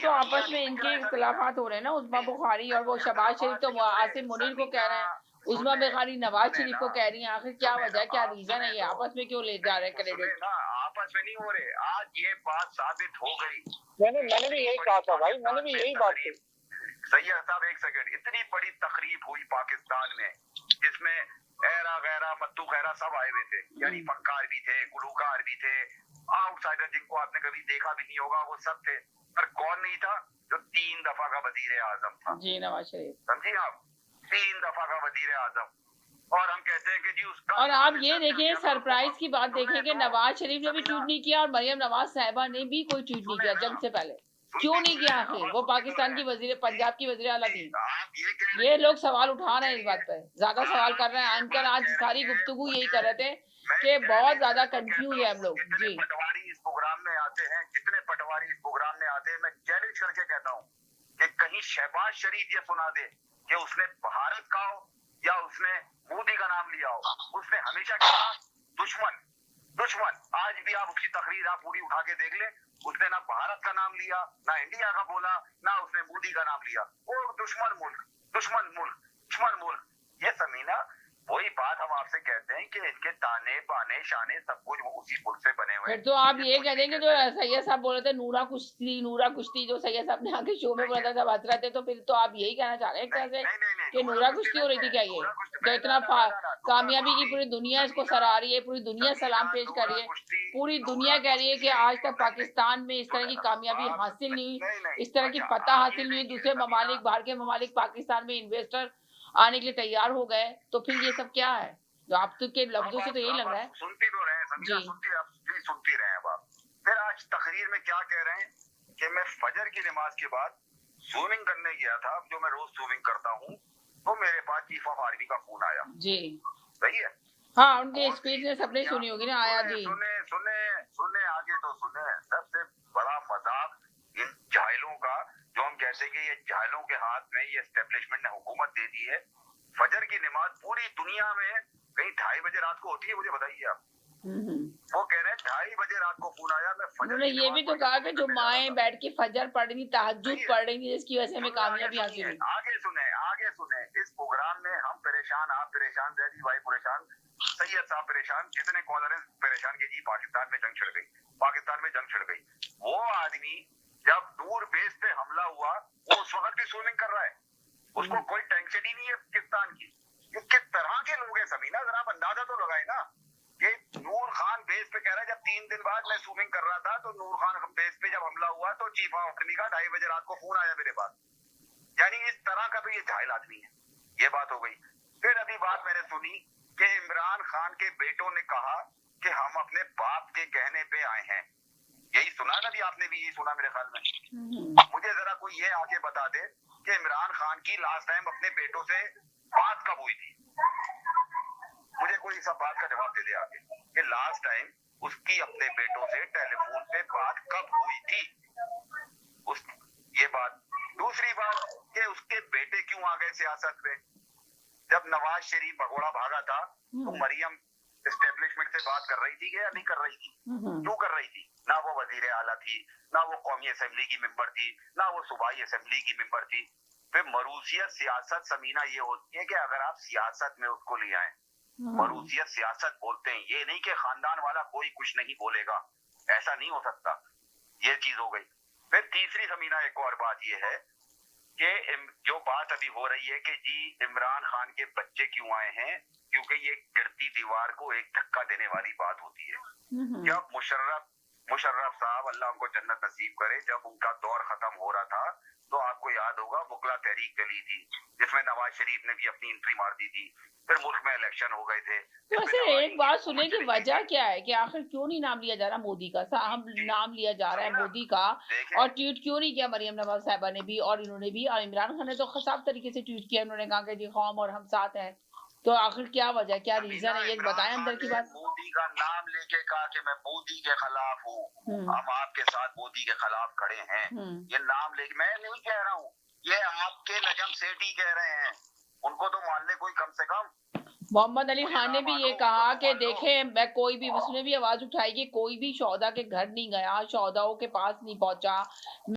तो आपस में इनके इख्तिलाफात हो रहे हैं ना, उस्मा बुखारी और वो शहबाज शरीफ तो आसिम मुनीर को कह रहे हैं, उस्मा बुखारी नवाज शरीफ को कह रही है। आखिर क्या वजह, क्या रीजन है, ये आपस में क्यों ले जा रहे हैं क्रेडिट? आपस में नहीं हो रहे, आज ये बात साबित हो गई। मैंने भी यही कहा था भाई, मैंने भी यही बात की। सैयद साहब एक सेकंड, इतनी बड़ी तकरीब हुई पाकिस्तान में जिसमें एरा गैरा मत्तू खैरा सब आए हुए थे, यानी फनकार भी थे, गुलूकार भी थे, आउटसाइडर जिनको आपने कभी देखा भी नहीं होगा वो सब थे। पर कौन नहीं था? जो 3 दफा का वजीर आजम था, जी नवाज शरीफ। समझिए आप, 3 दफा का वजीर आजम। और हम कहते हैं कि जी उसका, और आप ये देखें, सरप्राइज की बात देखें कि नवाज शरीफ ने भी ट्वीट नहीं किया और मरियम नवाज साहिबा ने भी कोई ट्वीट नहीं किया जंग से पहले। क्यों नहीं किया आखिर? वो पाकिस्तान की वजीर, पंजाब की वजीर आला थी। ये लोग सवाल उठा रहे हैं इस बात पे, ज्यादा सवाल कर रहे हैं। एंकर आज सारी गुफ्तगू यही कर रहे थे कि बहुत ज्यादा कंफ्यूज है हम लोग। जी, पटवारी इस प्रोग्राम में आते हैं, जितने पटवारी इस प्रोग्राम में आते हैं, मैं चैलेंज करके कहता हूँ कि कहीं शहबाज शरीफ ये सुना दे कि उसने भारत का हो या उसने मोदी का नाम लिया हो। उसने हमेशा कहा दुश्मन दुश्मन। आज भी आप उसकी तकरीर आप पूरी उठा के देख ले, उसने ना भारत का नाम लिया, ना इंडिया का बोला, ना उसने मोदी का नाम लिया। वो दुश्मन मुल्क, दुश्मन मुल्क, दुश्मन मुल्क। ये समीना वही बात हम आपसे कहते हैं कि इनके ताने बाने शाने सब कुछ उसी मुल्क से बने हुए हैं। फिर तो आप ये कह देंगे जो सैयद साहब बोल रहे थे नूरा कुश्ती जो सैयद साहब ने आके शो में बोला था, सब हंस रहे थे, तो फिर तो आप यही कहना चाह रहे हैं एक तरह से कि नूरा कुश्ती हो रही थी क्या? ये जो इतना कामयाबी की पूरी दुनिया इसको सराह रही है, पूरी दुनिया सलाम पेश कर रही है, पूरी दुनिया कह रही है कि आज तक पाकिस्तान में इस तरह की कामयाबी हासिल नहीं हुई, इस तरह की फतह हासिल नहीं हुई। दूसरे ममालिक, बाहर के ममालिक पाकिस्तान में इन्वेस्टर आने के लिए तैयार हो गए, तो फिर ये सब क्या है? जो आप तो के लफ्जों से तो यही लग रहा है। सुनती तो रहे समझा, सुनती रहे अब आप। फिर आज तकरीर में क्या कह रहे हैं कि मैं फजर की नमाज के बाद स्विमिंग करने गया था, जो मैं रोज स्विमिंग करता हूँ, तो मेरे पास चीफ ऑफ आर्मी का फोन आया। जी सही है। हाँ, उनकी स्पीच ने सबने सुनी होगी ना। आया जी, सुने सुने सुने आगे तो सुने। सबसे बड़ा मजाक इन जाहिलों का, जो हम कहते हैं कि ये जाहिलों के हाथ में ये एस्टेब्लिशमेंट ने हुकूमत दे दी है। फजर की नमाज पूरी दुनिया में कहीं 2:30 बजे रात को होती है, मुझे बताइए आप। वो कह रहे हैं 2:30 बजे रात को फोन आया। मैं फजर, उन्होंने ये भी तो कहा कि जो माएं बैठ के फजर पढ़ रही, तहज्जुद पढ़ रही थी, जिसकी वजह से हमें कामयाबी हासिल हुई। आगे सुने, आगे सुने। इस प्रोग्राम में हम परेशान, आप परेशान, जैदी भाई परेशान, सैयद साहब परेशान, जितने कॉलर हैं परेशान के जी पाकिस्तान में जंग छिड़ गई, पाकिस्तान में जंग छिड़ गई। वो आदमी जब दूर बेस पे हमला हुआ, वो उस वक्त भी स्विमिंग कर रहा है, उसको कोई टेंशन ही नहीं है पाकिस्तान की। ये किस तरह के लोग हैं समीना, जरा आप अंदाजा तो लगाए ना। ये नूर खान बेस पे कह रहा है जब 3 दिन बाद मैं स्विमिंग कर रहा था, तो नूर खान बेस पे जब हमला हुआ तो चीफ ऑफ आर्मी का 2:30 बजे रात को फोन आया मेरे पास। यानी इस तरह का तो ये जाहिल आदमी है। ये बात हो गई। फिर अभी बात मैंने सुनी कि इमरान खान के बेटों ने कहा कि हम अपने बाप के कहने पे आए हैं। यही सुना ना, भी आपने भी यही सुना मेरे ख्याल में। मुझे जरा कोई ये आगे बता दे कि इमरान खान की लास्ट टाइम अपने बेटों से बात कब हुई थी। मुझे कोई सब बात का जवाब दे दे आगे कि लास्ट टाइम उसकी अपने बेटों से टेलीफोन पे बात कब हुई थी। ये बात। दूसरी बात कि उसके बेटे क्यों आ गए सियासत में। जब नवाज शरीफ भगोड़ा भागा था तो मरियम एस्टेब्लिशमेंट से बात कर रही थी या नहीं कर रही थी? क्यों कर रही थी? ना वो वजीर आला थी, ना वो कौमी असेंबली की मेंबर थी, ना वो सूबाई असेंबली की मेंबर थी। फिर मरूसियत सियासत समीना ये होती है कि अगर आप सियासत में उसको ले आए, मरूसियत सियासत बोलते हैं, ये नहीं कि खानदान वाला कोई कुछ नहीं बोलेगा, ऐसा नहीं हो सकता। ये चीज हो गई। फिर तीसरी समीना एक और बात ये है कि जो बात अभी हो रही है कि जी इमरान खान के बच्चे क्यों आए हैं, क्योंकि ये गिरती दीवार को एक धक्का देने वाली बात होती है। जब मुशर्रफ साहब, अल्लाह उनको जन्नत नसीब करे, जब उनका दौर खत्म हो रहा था तो आपको याद होगा बुकला तहरीक चली थी, जिसमें नवाज शरीफ ने भी अपनी एंट्री मार दी थी। फिर मुल्क में इलेक्शन हो गए थे। तो वैसे एक बात सुने कि वजह क्या है कि आखिर क्यों नहीं नाम लिया जा रहा मोदी का? हम नाम लिया जा रहा है मोदी का, और ट्वीट क्यों नहीं किया मरियम नवाज साहिबा ने भी और इन्होंने भी, और इमरान खान ने तो साफ तरीके से ट्वीट किया। उन्होंने कहा कि जी कौम और हम साथ हैं। तो आखिर क्या वजह, क्या रीजन है, ये बताएं अंदर की बात। मोदी का नाम लेके कहा कि मैं मोदी के खिलाफ हूँ, हम आपके साथ मोदी के खिलाफ खड़े हैं। ये नाम लेके मैं नहीं कह रहा हूँ, ये आपके नजम सेठी कह रहे हैं। उनको तो मान ले कोई कम से कम। मोहम्मद अली खान ने भी ये कहा कि देखें, मैं कोई भी, उसने भी आवाज उठाई कि कोई भी शौदा के घर नहीं गया, शौदाओं के पास नहीं पहुंचा।